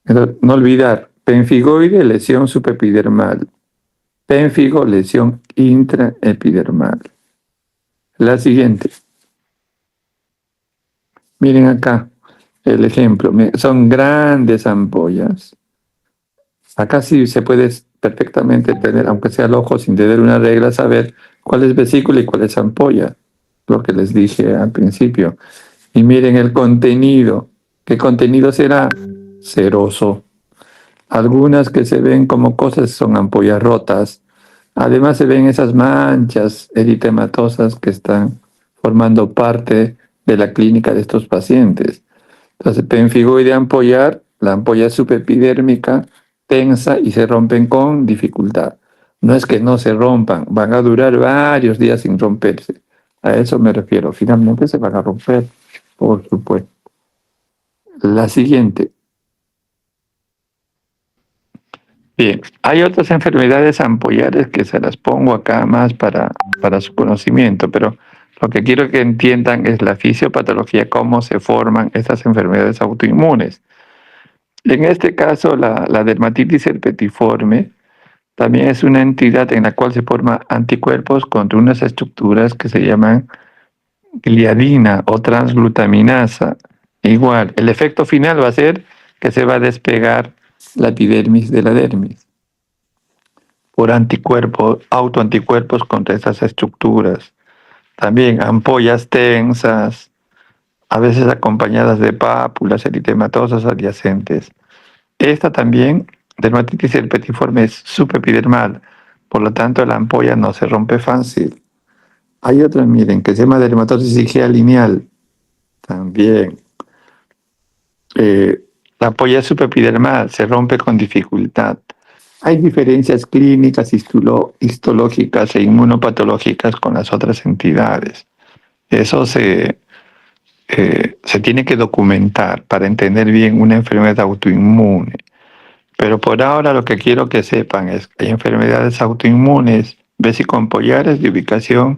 A: Pero no olvidar, penfigoide, lesión subepidermal. Pénfigo, lesión intraepidermal. La siguiente. Miren acá el ejemplo. Son grandes ampollas. Acá sí se puede perfectamente tener, aunque sea al ojo sin tener una regla, saber cuál es vesícula y cuál es ampolla. Lo que les dije al principio. Y miren el contenido. ¿Qué contenido será? Ceroso. Algunas que se ven como cosas son ampollas rotas. Además se ven esas manchas eritematosas que están formando parte de la clínica de estos pacientes. Entonces, penfigoide ampollar, la ampolla subepidérmica, tensa y se rompen con dificultad. No es que no se rompan, van a durar varios días sin romperse. A eso me refiero. Finalmente se van a romper, por supuesto. La siguiente. Bien, hay otras enfermedades ampollares que se las pongo acá más para su conocimiento, pero lo que quiero que entiendan es la fisiopatología, cómo se forman estas enfermedades autoinmunes. En este caso, la dermatitis herpetiforme también es una entidad en la cual se forman anticuerpos contra unas estructuras que se llaman gliadina o transglutaminasa. Igual, el efecto final va a ser que se va a despegar la epidermis de la dermis por anticuerpos, autoanticuerpos contra esas estructuras. También ampollas tensas, a veces acompañadas de pápulas eritematosas adyacentes. Esta también, dermatitis herpetiforme, es subepidermal, por lo tanto la ampolla no se rompe fácil. Hay otra, miren, que se llama dermatosis igea lineal, también. La ampolla subepidermal se rompe con dificultad. Hay diferencias clínicas, histológicas e inmunopatológicas con las otras entidades. Eso se se tiene que documentar para entender bien una enfermedad autoinmune. Pero por ahora lo que quiero que sepan es que hay enfermedades autoinmunes vesicoampollares de ubicación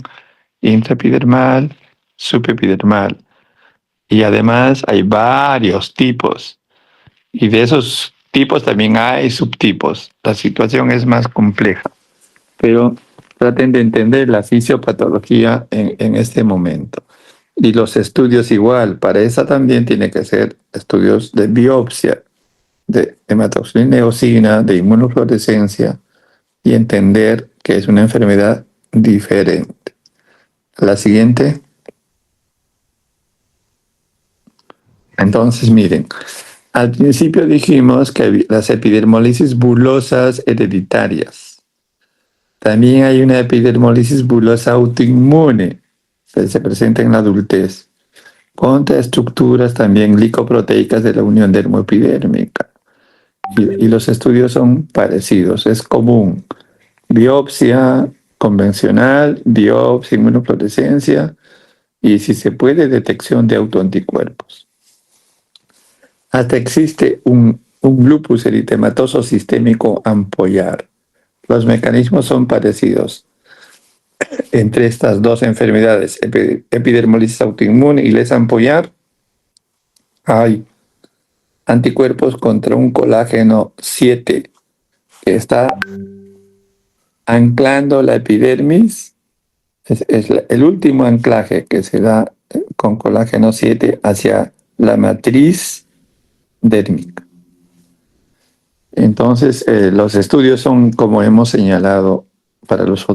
A: intraepidermal, subepidermal. Y además hay varios tipos. Y de esos tipos también hay subtipos. La situación es más compleja. Pero traten de entender la fisiopatología en este momento. Y los estudios igual, para esa también tiene que ser estudios de biopsia, de hematoxilina eosina, de inmunofluorescencia, y entender que es una enfermedad diferente. La siguiente. Entonces, miren, al principio dijimos que las epidermolisis bulosas hereditarias. También hay una epidermolisis bulosa autoinmune que se presenta en la adultez, contra estructuras también licoproteicas de la unión dermoepidérmica. Y los estudios son parecidos, es común. Biopsia convencional, biopsia, inmunofluorescencia y, si se puede, detección de autoanticuerpos. Hasta existe un lupus eritematoso sistémico ampollar. Los mecanismos son parecidos entre estas dos enfermedades, epidermolisis autoinmune y les ampollar. Hay anticuerpos contra un colágeno 7 que está anclando la epidermis. Es el último anclaje que se da con colágeno 7 hacia la matriz dérmica. Entonces, los estudios son, como hemos señalado, para las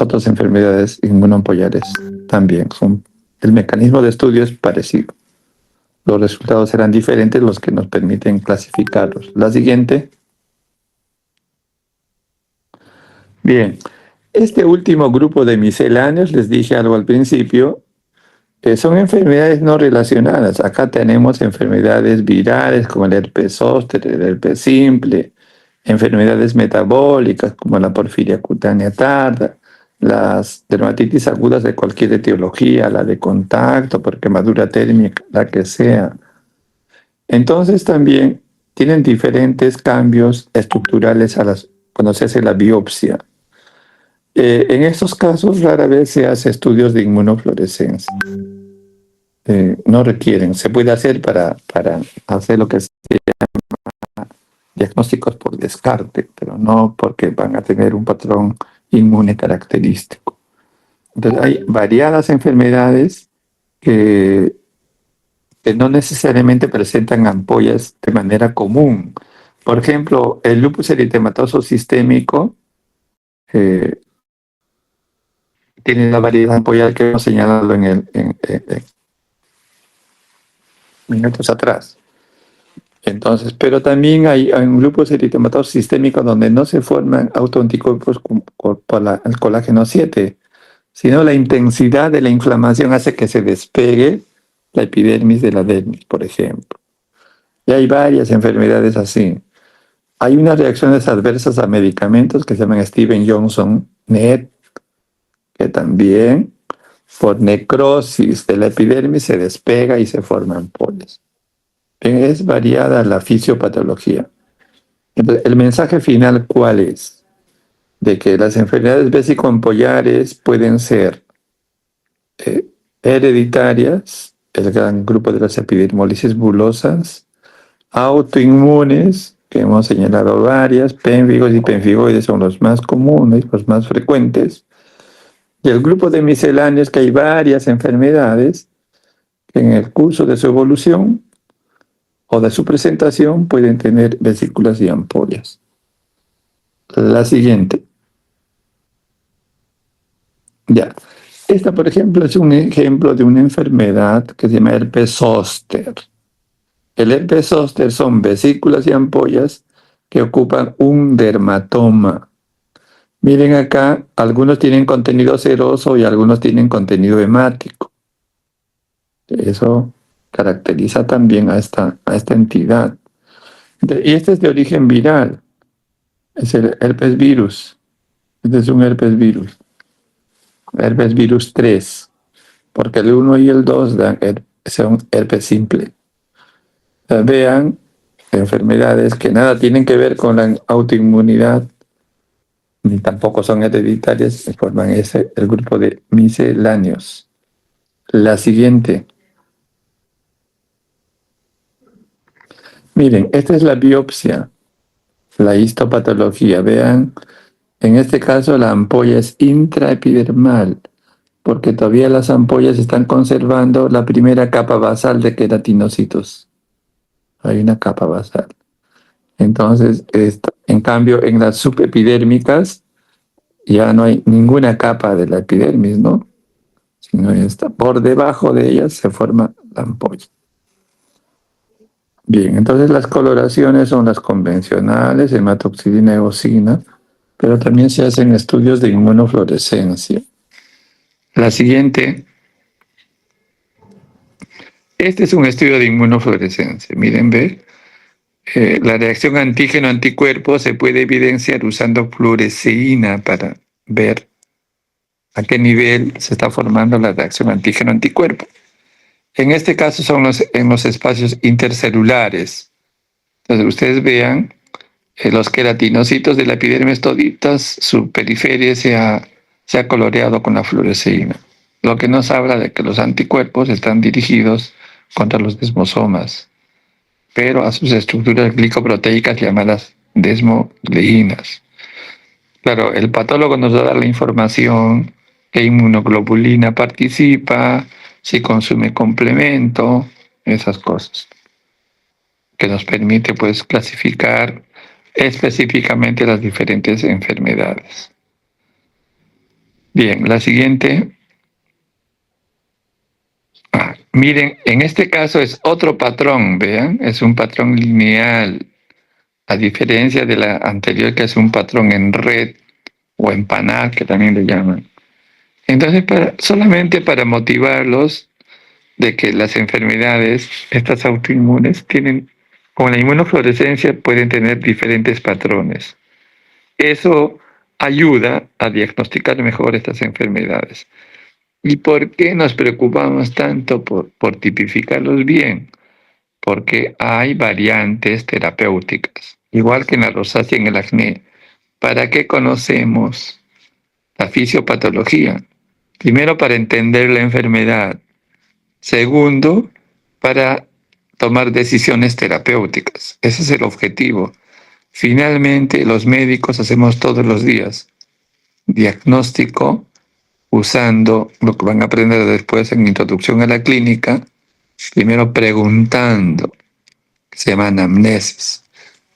A: otras enfermedades inmunoampolares también. El mecanismo de estudio es parecido. Los resultados serán diferentes, los que nos permiten clasificarlos. La siguiente. Bien, este último grupo de misceláneos, les dije algo al principio, son enfermedades no relacionadas. Acá tenemos enfermedades virales como el herpes zóster, el herpes simple, enfermedades metabólicas como la porfiria cutánea tarda, las dermatitis agudas de cualquier etiología, la de contacto, por quemadura térmica, la que sea. Entonces también tienen diferentes cambios estructurales cuando se hace la biopsia. En estos casos rara vez se hace estudios de inmunofluorescencia. No requieren, se puede hacer para hacer lo que se llama diagnósticos por descarte, pero no porque van a tener un patrón inmune característico. Entonces hay variadas enfermedades que no necesariamente presentan ampollas de manera común. Por ejemplo, el lupus eritematoso sistémico tiene la variedad ampollar que hemos señalado en minutos atrás. Entonces, pero también hay un lupus eritematoso sistémico donde no se forman autoanticuerpos por el colágeno 7, sino la intensidad de la inflamación hace que se despegue la epidermis de la dermis, por ejemplo. Y hay varias enfermedades así. Hay unas reacciones adversas a medicamentos que se llaman Steven Johnson, NET, que también por necrosis de la epidermis se despega y se forman ampollas. Es variada la fisiopatología. Entonces, el mensaje final, ¿cuál es? De que las enfermedades vesicoampollares pueden ser hereditarias, el gran grupo de las epidermolisis bulosas, autoinmunes, que hemos señalado varias, pénfigos y penfigoides son los más comunes, los más frecuentes, y el grupo de misceláneos, que hay varias enfermedades que en el curso de su evolución o de su presentación pueden tener vesículas y ampollas. La siguiente. Ya. Esta, por ejemplo, es un ejemplo de una enfermedad que se llama herpes zóster. El herpes zóster son vesículas y ampollas que ocupan un dermatoma. Miren acá, algunos tienen contenido seroso y algunos tienen contenido hemático. Eso caracteriza también a esta entidad. Y este es de origen viral. Es el herpes virus. Este es un herpes virus. Herpes virus 3. porque el 1 y el 2 son herpes simple. Vean enfermedades que nada tienen que ver con la autoinmunidad, ni tampoco son hereditarias, forman el grupo de misceláneos. La siguiente. Miren, esta es la biopsia, la histopatología. Vean, en este caso la ampolla es intraepidermal, porque todavía las ampollas están conservando la primera capa basal de queratinocitos. Hay una capa basal. Entonces, en cambio, en las subepidérmicas ya no hay ninguna capa de la epidermis, ¿no? Sino está por debajo de ellas se forma la ampolla. Bien, entonces las coloraciones son las convencionales, hematoxilina, eosina, pero también se hacen estudios de inmunofluorescencia. La siguiente. Este es un estudio de inmunofluorescencia. Miren, ve. La reacción antígeno-anticuerpo se puede evidenciar usando fluoresceína para ver a qué nivel se está formando la reacción antígeno-anticuerpo. En este caso son en los espacios intercelulares. Entonces ustedes vean los queratinocitos de la epidermis toditas, su periferia se ha coloreado con la fluoresceína, lo que nos habla de que los anticuerpos están dirigidos contra los desmosomas, pero a sus estructuras glicoproteicas llamadas desmogleínas. Claro, el patólogo nos va a dar la información, qué inmunoglobulina participa, si consume complemento, esas cosas, que nos permite pues clasificar específicamente las diferentes enfermedades. Bien, la siguiente. Miren, en este caso es otro patrón, vean, es un patrón lineal, a diferencia de la anterior que es un patrón en red o en panal, que también le llaman. Entonces, solamente para motivarlos de que las enfermedades, estas autoinmunes, con la inmunofluorescencia pueden tener diferentes patrones. Eso ayuda a diagnosticar mejor estas enfermedades. ¿Y por qué nos preocupamos tanto por tipificarlos bien? Porque hay variantes terapéuticas, igual que en la rosácea y en el acné. ¿Para qué conocemos la fisiopatología? Primero, para entender la enfermedad. Segundo, para tomar decisiones terapéuticas. Ese es el objetivo. Finalmente, los médicos hacemos todos los días diagnóstico usando lo que van a aprender después en Introducción a la Clínica, primero preguntando, que se llama anamnesis.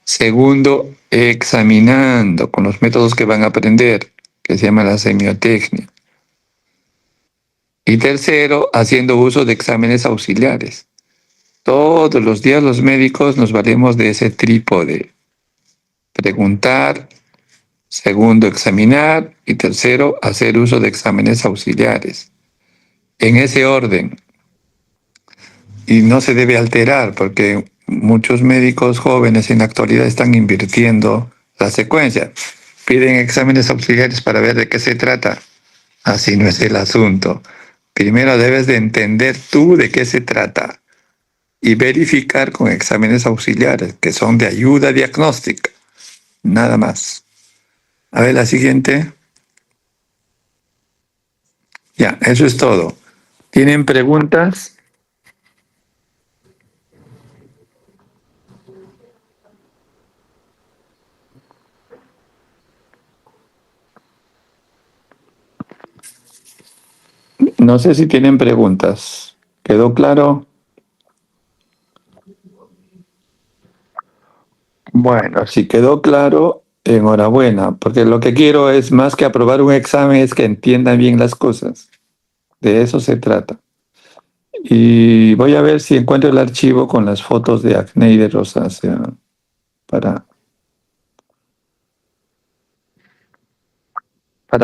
A: Segundo, examinando con los métodos que van a aprender, que se llama la semiotecnia. Y tercero, haciendo uso de exámenes auxiliares. Todos los días los médicos nos valemos de ese trípode. Preguntar, segundo, examinar y tercero, hacer uso de exámenes auxiliares. En ese orden. Y no se debe alterar porque muchos médicos jóvenes en la actualidad están invirtiendo la secuencia. Piden exámenes auxiliares para ver de qué se trata. Así no es el asunto. Primero debes de entender tú de qué se trata y verificar con exámenes auxiliares que son de ayuda diagnóstica. Nada más. A ver, la siguiente. Ya, eso es todo. ¿Tienen preguntas? No sé si tienen preguntas. ¿Quedó claro? Bueno, si quedó claro, enhorabuena, porque lo que quiero es más que aprobar un examen, es que entiendan bien las cosas. De eso se trata. Y voy a ver si encuentro el archivo con las fotos de acné y de rosácea para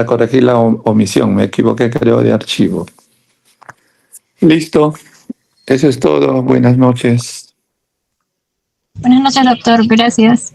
A: corregir la omisión. Me equivoqué, creo, de archivo. Listo. Eso es todo. Buenas noches.
B: Buenas noches, doctor. Gracias.